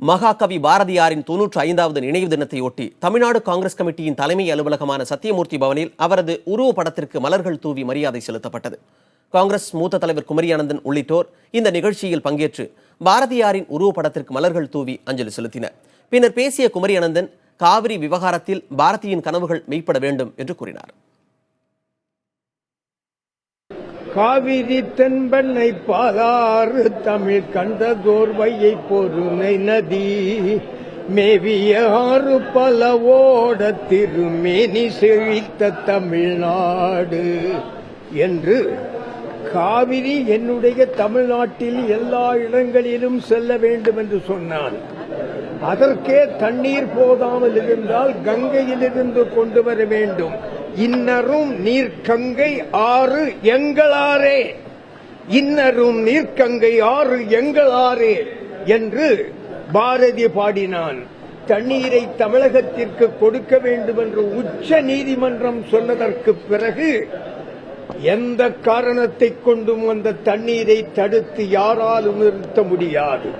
மகாகவி பாரதியாரின் 95வது நினைவு தினத்தையொட்டி தமிழ்நாடு காங்கிரஸ் கமிட்டியின் தலைமை அலுவலகமான சத்தியமூர்த்தி பவனில் அவரது உருவப்படத்திற்கு மலர்கள் தூவி மரியாதை செலுத்தப்பட்டது. காங்கிரஸ் மூத்த தலைவர் குமரி அனந்தன் உள்ளிட்டோர் இந்த நிகழ்ச்சியில் பங்கேற்று பாரதியாரின் உருவப்படத்திற்கு மலர்கள் தூவி அஞ்சலி செலுத்தினர். பின்னர் பேசிய குமரி அனந்தன் காவிரி விவகாரத்தில் பாரதியின் கனவுகள் மெய்ப்பட வேண்டும் என்று கூறினார். காவிரி தென்பெண்ணை பாலாறு தமிழ் கண்டதோர் வையை பொருணை நதி மேவிய ஆறு பலவோட திருமேனி செழித்த தமிழ்நாடு என்று காவிரி என்னுடைய தமிழ்நாட்டில் எல்லா இடங்களிலும் செல்ல வேண்டும் என்று சொன்னான். அதற்கே தண்ணீர் போதாமல் இருந்தால் கங்கையிலிருந்து கொண்டு வர வேண்டும். இன்னரும் நீர்க்கங்கை ஆறு எங்களாரே, இன்னரும் நீர்க்கங்கை ஆறு எங்களாரே என்று பாரதி பாடினான். தண்ணீரை தமிழகத்திற்கு கொடுக்க வேண்டும் என்று உச்ச நீதிமன்றம் சொன்னதற்கு பிறகு எந்த காரணத்தை கொண்டும் அந்த தண்ணீரை தடுத்து யாராலும் நிறுத்த முடியாது.